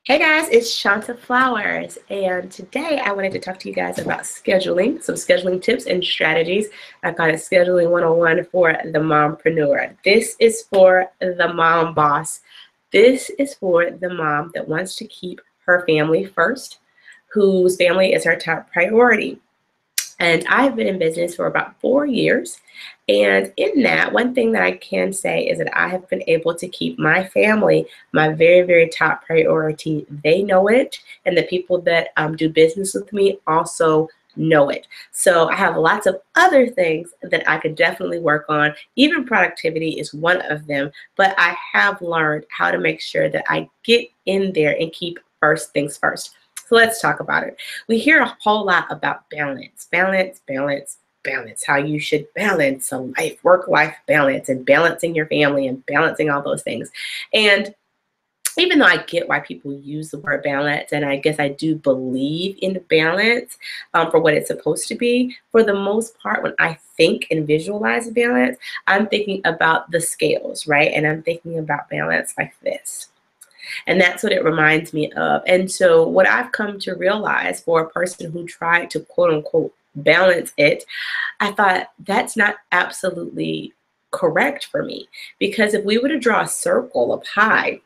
Hey guys, it's Shanta Flowers, and today I wanted to talk to you guys about scheduling, some scheduling tips and strategies. I call it Scheduling 101 for the mompreneur. This is for the mom boss. This is for the mom that wants to keep her family first, whose family is her top priority. And I've been in business for about 4 years. And in that, one thing that I can say is that I have been able to keep my family my very, very top priority. They know it, and the people that do business with me also know it. So I have lots of other things that I could definitely work on. Even productivity is one of them, but I have learned how to make sure that I get in there and keep first things first. So let's talk about it. We hear a whole lot about balance, balance, balance, balance, how you should balance a life, work-life balance, and balancing your family and balancing all those things. And even though I get why people use the word balance, and I guess I do believe in balance for what it's supposed to be, for the most part, when I think and visualize balance, I'm thinking about the scales, right? And I'm thinking about balance like this. And that's what it reminds me of. And so what I've come to realize for a person who tried to quote unquote balance it, I thought that's not absolutely correct for me. Because if we were to draw a circle of pie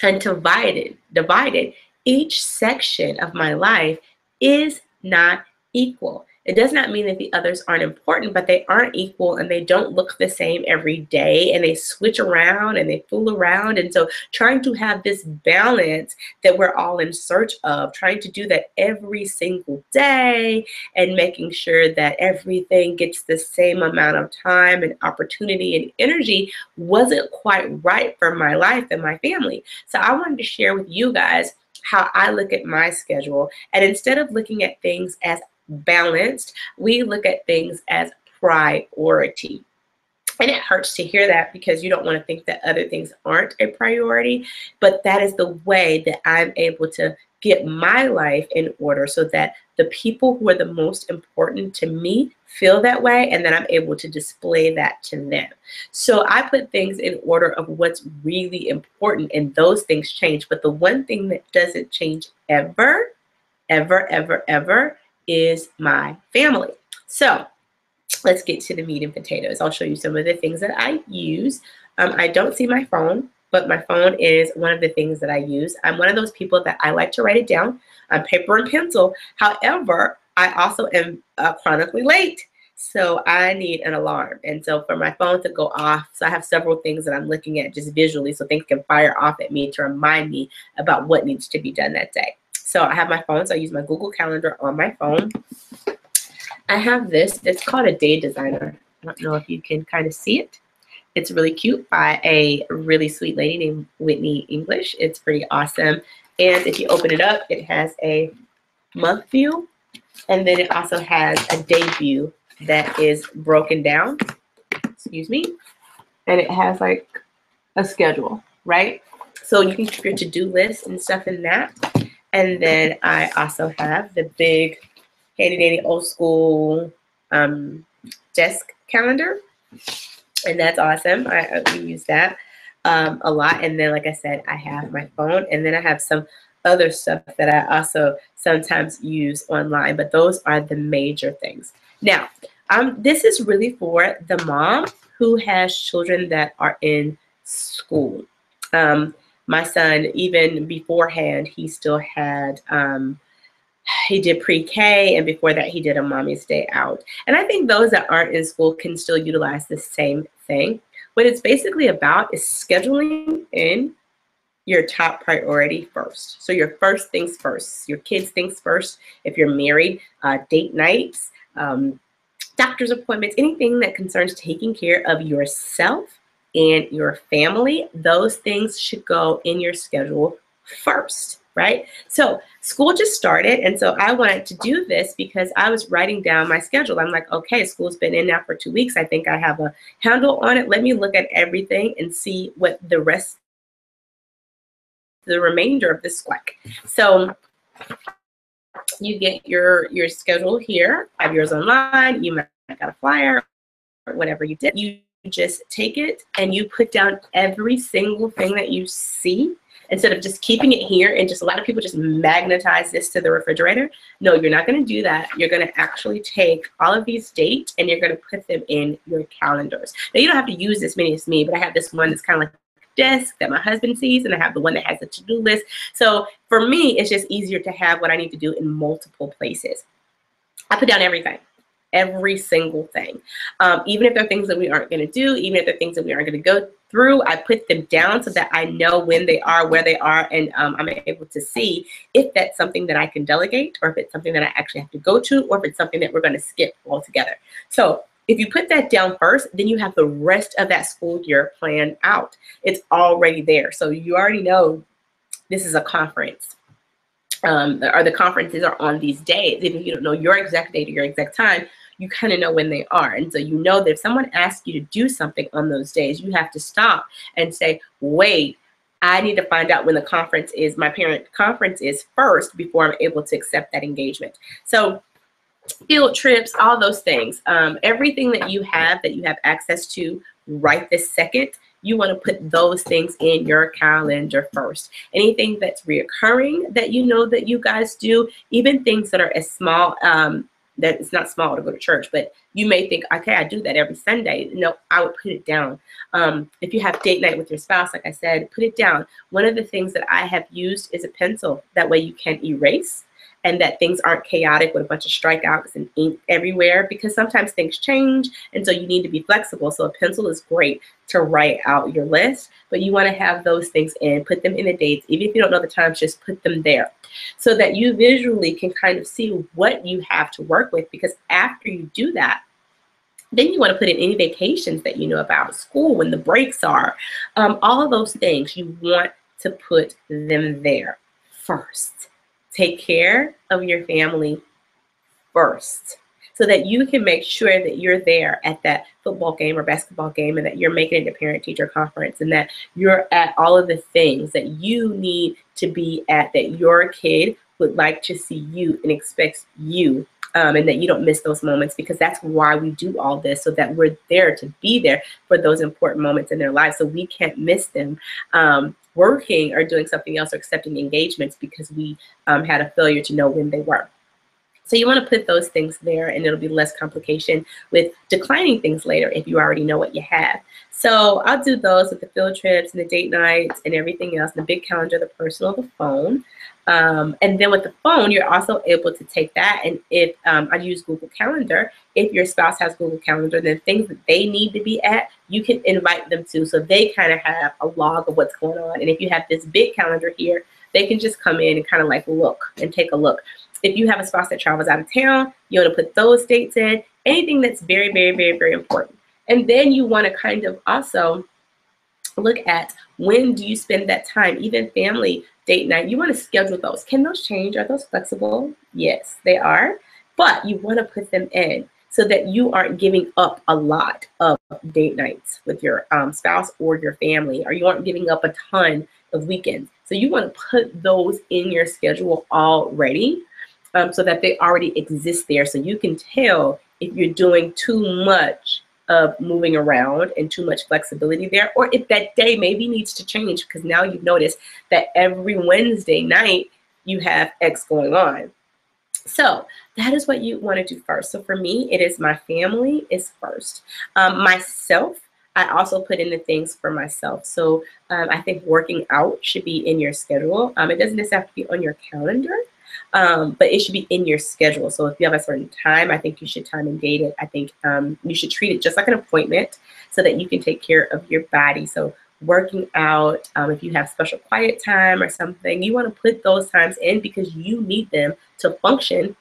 and divided, each section of my life is not equal. It does not mean that the others aren't important, but they aren't equal and they don't look the same every day, and they switch around and they fool around. And so trying to have this balance that we're all in search of, trying to do that every single day and making sure that everything gets the same amount of time and opportunity and energy wasn't quite right for my life and my family. So I wanted to share with you guys how I look at my schedule. And instead of looking at things as balanced, we look at things as priority. And it hurts to hear that because you don't want to think that other things aren't a priority, but that is the way that I'm able to get my life in order so that the people who are the most important to me feel that way, and then I'm able to display that to them. So I put things in order of what's really important, and those things change. But the one thing that doesn't change ever, ever, ever, ever is my family. So let's get to the meat and potatoes. I'll show you some of the things that I use. I don't see my phone, but my phone is one of the things that I use. I'm one of those people that I like to write it down on paper and pencil. However, I also am chronically late. So I need an alarm. And so for my phone to go off, so I have several things that I'm looking at just visually so things can fire off at me to remind me about what needs to be done that day. So I have my phone, so I use my Google Calendar on my phone. I have this, it's called a day designer. I don't know if you can kind of see it. It's really cute by a really sweet lady named Whitney English. It's pretty awesome. And if you open it up, it has a month view, and then it also has a day view that is broken down, excuse me, and it has like a schedule, right? So you can keep your to-do list and stuff in that. And then I also have the big handy dandy old school desk calendar, and that's awesome. I use that a lot. And then, like I said, I have my phone, and then I have some other stuff that I also sometimes use online, but those are the major things. Now, this is really for the mom who has children that are in school. My son, even beforehand, he still had he did pre-K, and before that he did a mommy's day out. And I think those that aren't in school can still utilize the same thing. What it's basically about is scheduling in your top priority first. So your first things first, your kids things first. If you're married, date nights, doctor's appointments, anything that concerns taking care of yourself and your family, those things should go in your schedule first, right? So school just started, and so I wanted to do this because I was writing down my schedule. I'm like, okay, school's been in now for 2 weeks. I think I have a handle on it. Let me look at everything and see what the remainder of this like. So you get your schedule here, have yours online, you might have got a flyer, or whatever you did. You just take it and you put down every single thing that you see instead of just keeping it here. And just a lot of people just magnetize this to the refrigerator. No, you're not going to do that. You're going to actually take all of these dates and you're going to put them in your calendars. Now, you don't have to use this many as me, but I have this one that's kind of like desk that my husband sees, and I have the one that has a to-do list. So for me, it's just easier to have what I need to do in multiple places. I put down everything, every single thing. Even if there are things that we aren't going to do, even if there are things that we aren't going to go through, I put them down so that I know when they are, where they are, and I'm able to see if that's something that I can delegate, or if it's something that I actually have to go to, or if it's something that we're going to skip altogether. So if you put that down first, then you have the rest of that school year planned out. It's already there. So you already know this is a conference, or the conferences are on these days. Even if you don't know your exact date or your exact time, you kind of know when they are. And so you know that if someone asks you to do something on those days, you have to stop and say, wait, I need to find out when the conference is, my parent conference is first, before I'm able to accept that engagement. So field trips, all those things, everything that you have access to right this second, you want to put those things in your calendar first. Anything that's reoccurring that you know that you guys do, even things that are as small, that it's not small to go to church, but you may think, okay, I do that every Sunday. No, I would put it down. If you have date night with your spouse, like I said, put it down. One of the things that I have used is a pencil. That way you can erase, and that things aren't chaotic with a bunch of strikeouts and ink everywhere, because sometimes things change, and so you need to be flexible. So a pencil is great to write out your list, but you want to have those things in, put them in the dates. Even if you don't know the times, just put them there so that you visually can kind of see what you have to work with, because after you do that, then you want to put in any vacations that you know about, school, when the breaks are, all of those things, you want to put them there first. Take care of your family first, so that you can make sure that you're there at that football game or basketball game, and that you're making it to parent-teacher conference, and that you're at all of the things that you need to be at, that your kid would like to see you and expects you, and that you don't miss those moments, because that's why we do all this, so that we're there to be there for those important moments in their lives, so we can't miss them working or doing something else or accepting engagements because we had a failure to know when they were. So you want to put those things there, and it'll be less complication with declining things later if you already know what you have. So I'll do those with the field trips and the date nights and everything else, the big calendar, the personal, the phone. And then with the phone, you're also able to take that, and if I use Google Calendar, if your spouse has Google Calendar, then things that they need to be at, you can invite them to, so they kind of have a log of what's going on. And if you have this big calendar here, they can just come in and kind of like look and take a look. If you have a spouse that travels out of town, you want to put those dates in, anything that's very, very, very, very important. And then you want to kind of also look at, when do you spend that time, even family date night, you want to schedule those. Can those change? Are those flexible? Yes, they are. But you want to put them in so that you aren't giving up a lot of date nights with your spouse or your family, or you aren't giving up a ton of weekends. So you want to put those in your schedule already, so that they already exist there, so you can tell if you're doing too much of moving around and too much flexibility there, or if that day maybe needs to change, because now you've noticed that every Wednesday night you have X going on. So that is what you want to do first. So for me, it is my family is first. Myself, I also put in the things for myself. So I think working out should be in your schedule. It doesn't necessarily have to be on your calendar, but it should be in your schedule. So if you have a certain time, I think you should time and date it. I think you should treat it just like an appointment, so that you can take care of your body. So working out, if you have special quiet time or something, you want to put those times in, because you need them to function